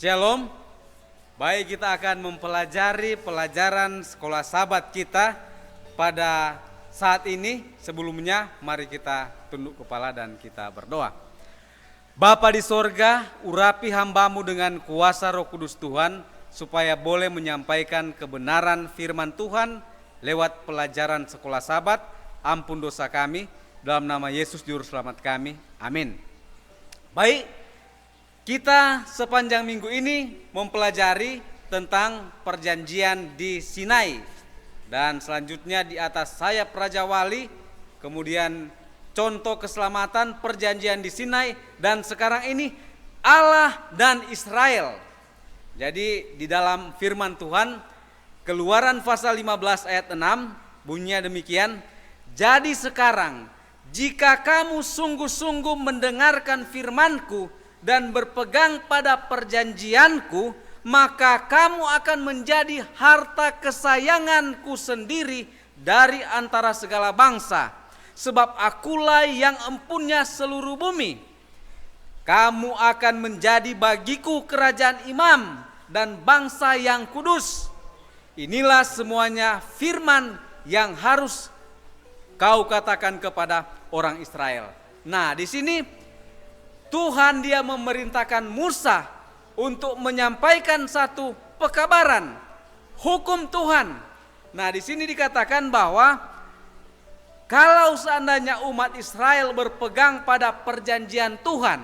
Shalom. Baik, kita akan mempelajari pelajaran sekolah sahabat kita pada saat ini. Sebelumnya mari kita tunduk kepala dan kita berdoa. Bapa di sorga, urapi hambamu dengan kuasa Roh Kudus Tuhan, supaya boleh menyampaikan kebenaran firman Tuhan lewat pelajaran sekolah sahabat. Ampun dosa kami, dalam nama Yesus Juru Selamat kami, amin. Baik, kita sepanjang minggu ini mempelajari tentang perjanjian di Sinai. Dan selanjutnya di atas sayap Raja Wali, kemudian contoh keselamatan perjanjian di Sinai, dan sekarang ini Allah dan Israel. Jadi di dalam firman Tuhan, Keluaran pasal 15 ayat 6 bunyinya demikian. Jadi sekarang jika kamu sungguh-sungguh mendengarkan firman-Ku dan berpegang pada perjanjian-Ku, maka kamu akan menjadi harta kesayangan-Ku sendiri dari antara segala bangsa, sebab Akulah yang empunya seluruh bumi. Kamu akan menjadi bagiku kerajaan imam dan bangsa yang kudus. Inilah semuanya firman yang harus kau katakan kepada orang Israel. Nah, di sini Tuhan dia memerintahkan Musa untuk menyampaikan satu pekabaran hukum Tuhan. Nah, di sini dikatakan bahwa kalau seandainya umat Israel berpegang pada perjanjian Tuhan,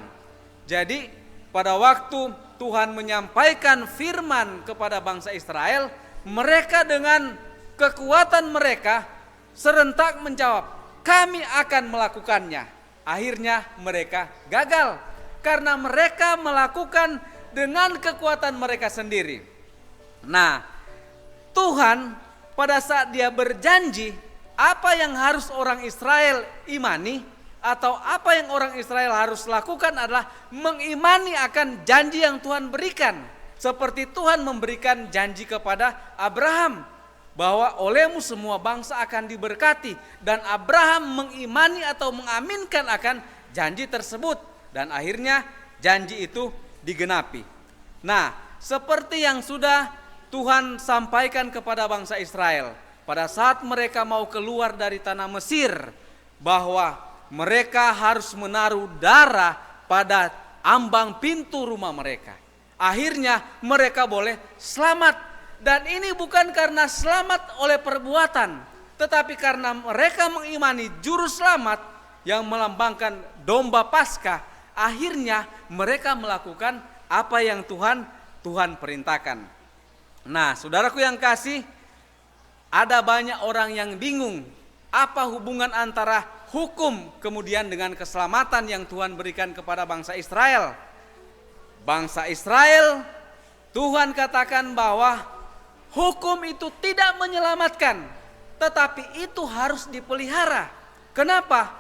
jadi pada waktu Tuhan menyampaikan firman kepada bangsa Israel, mereka dengan kekuatan mereka serentak menjawab, kami akan melakukannya. Akhirnya mereka gagal karena mereka melakukan dengan kekuatan mereka sendiri. Nah, Tuhan pada saat dia berjanji, apa yang harus orang Israel imani atau apa yang orang Israel harus lakukan adalah mengimani akan janji yang Tuhan berikan. Seperti Tuhan memberikan janji kepada Abraham bahwa olehmu semua bangsa akan diberkati, dan Abraham mengimani atau mengaminkan akan janji tersebut, dan akhirnya janji itu digenapi. Nah, seperti yang sudah Tuhan sampaikan kepada bangsa Israel pada saat mereka mau keluar dari tanah Mesir, bahwa mereka harus menaruh darah pada ambang pintu rumah mereka. Akhirnya mereka boleh selamat. Dan ini bukan karena selamat oleh perbuatan, tetapi karena mereka mengimani juru selamat yang melambangkan domba Paskah. Akhirnya mereka melakukan apa yang Tuhan perintahkan. Nah, saudaraku yang kasih, ada banyak orang yang bingung apa hubungan antara hukum kemudian dengan keselamatan yang Tuhan berikan kepada bangsa Israel. Bangsa Israel, Tuhan katakan bahwa hukum itu tidak menyelamatkan, tetapi itu harus dipelihara. Kenapa?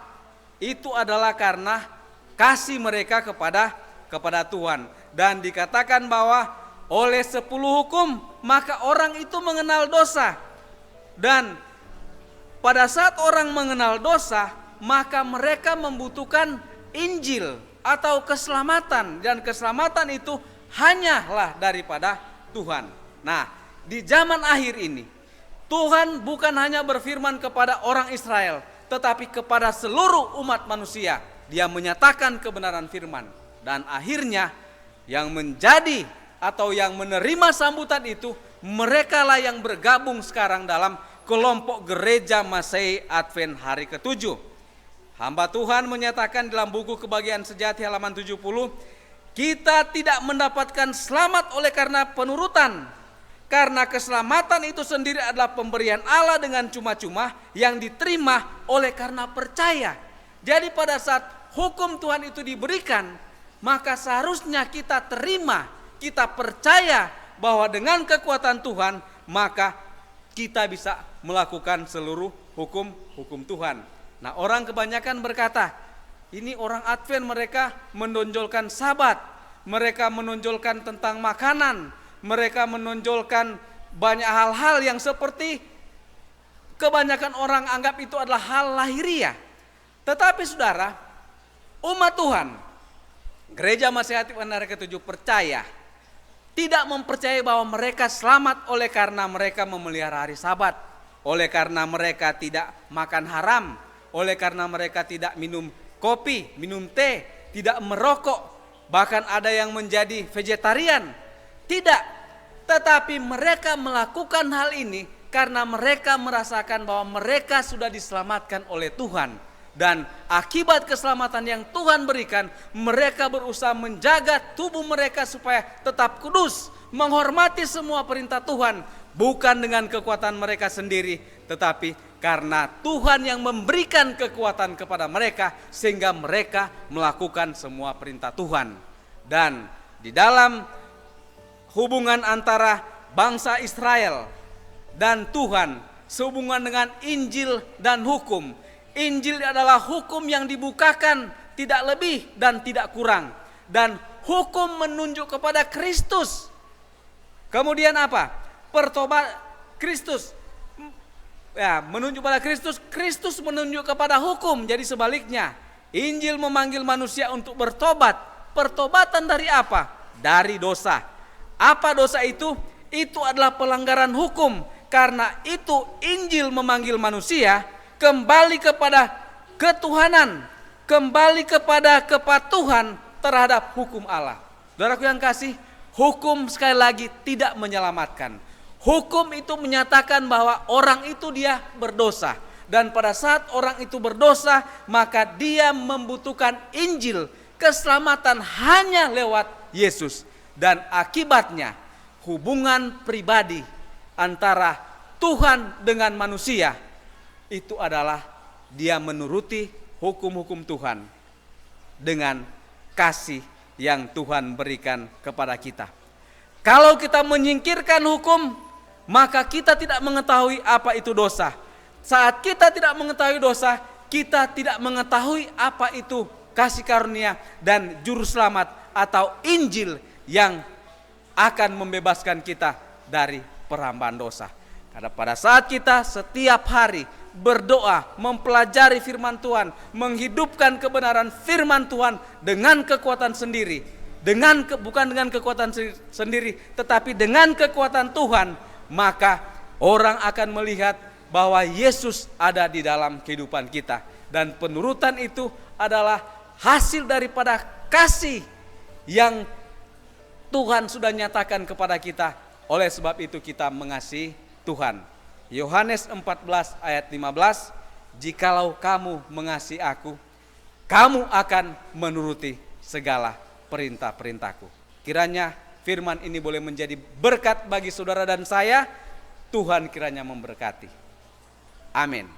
Itu adalah karena kasih mereka kepada Tuhan. Dan dikatakan bahwa oleh 10 hukum maka orang itu mengenal dosa. Dan pada saat orang mengenal dosa, maka mereka membutuhkan Injil atau keselamatan, dan keselamatan itu hanyalah daripada Tuhan. Nah, di zaman akhir ini Tuhan bukan hanya berfirman kepada orang Israel, tetapi kepada seluruh umat manusia. Dia menyatakan kebenaran firman, dan akhirnya yang menjadi atau yang menerima sambutan itu, mereka lah yang bergabung sekarang dalam kelompok gereja Masehi Advent hari ke-7. Hamba Tuhan menyatakan dalam buku Kebahagiaan Sejati halaman 70, kita tidak mendapatkan selamat oleh karena penurutan, karena keselamatan itu sendiri adalah pemberian Allah dengan cuma-cuma yang diterima oleh karena percaya. Jadi pada saat hukum Tuhan itu diberikan, maka seharusnya kita terima, kita percaya bahwa dengan kekuatan Tuhan, maka kita bisa melakukan seluruh hukum Tuhan. Nah, orang kebanyakan berkata, ini orang Advent, mereka menonjolkan Sabat, mereka menonjolkan tentang makanan, mereka menonjolkan banyak hal-hal yang seperti kebanyakan orang anggap itu adalah hal lahiriah. Tetapi saudara, umat Tuhan, Gereja Masehi Advent hari ke-7 percaya tidak mempercayai bahwa mereka selamat oleh karena mereka memelihara hari Sabat, oleh karena mereka tidak makan haram, oleh karena mereka tidak minum kopi, minum teh, tidak merokok, bahkan ada yang menjadi vegetarian. Tidak, tetapi mereka melakukan hal ini karena mereka merasakan bahwa mereka sudah diselamatkan oleh Tuhan. Dan akibat keselamatan yang Tuhan berikan, mereka berusaha menjaga tubuh mereka supaya tetap kudus, menghormati semua perintah Tuhan, bukan dengan kekuatan mereka sendiri, tetapi karena Tuhan yang memberikan kekuatan kepada mereka sehingga mereka melakukan semua perintah Tuhan. Dan di dalam hubungan antara bangsa Israel dan Tuhan, sehubungan dengan Injil dan hukum. Injil adalah hukum yang dibukakan, tidak lebih dan tidak kurang. Dan hukum menunjuk kepada Kristus. Kemudian apa? Kristus. Ya, menunjuk pada Kristus, Kristus menunjuk kepada hukum. Jadi sebaliknya, Injil memanggil manusia untuk bertobat. Pertobatan dari apa? Dari dosa. Apa dosa itu? Itu adalah pelanggaran hukum. Karena itu Injil memanggil manusia kembali kepada ketuhanan, kembali kepada kepatuhan terhadap hukum Allah. Saudaraku yang kasih, hukum sekali lagi tidak menyelamatkan. Hukum itu menyatakan bahwa orang itu dia berdosa. Dan pada saat orang itu berdosa, maka dia membutuhkan Injil, keselamatan hanya lewat Yesus. Dan akibatnya hubungan pribadi antara Tuhan dengan manusia itu adalah dia menuruti hukum-hukum Tuhan dengan kasih yang Tuhan berikan kepada kita. Kalau kita menyingkirkan hukum, maka kita tidak mengetahui apa itu dosa. Saat kita tidak mengetahui dosa, kita tidak mengetahui apa itu kasih karunia dan juru selamat atau Injil yang akan membebaskan kita dari perhambaan dosa. Karena pada saat kita setiap hari berdoa, mempelajari firman Tuhan, menghidupkan kebenaran firman Tuhan dengan kekuatan sendiri, bukan dengan kekuatan sendiri, tetapi dengan kekuatan Tuhan, maka orang akan melihat bahwa Yesus ada di dalam kehidupan kita. Dan penurutan itu adalah hasil daripada kasih yang Tuhan sudah nyatakan kepada kita. Oleh sebab itu kita mengasihi Tuhan. Yohanes 14 ayat 15, jikalau kamu mengasihi aku, kamu akan menuruti segala perintah-perintahku. Kiranya firman ini boleh menjadi berkat bagi saudara dan saya. Tuhan kiranya memberkati. Amin.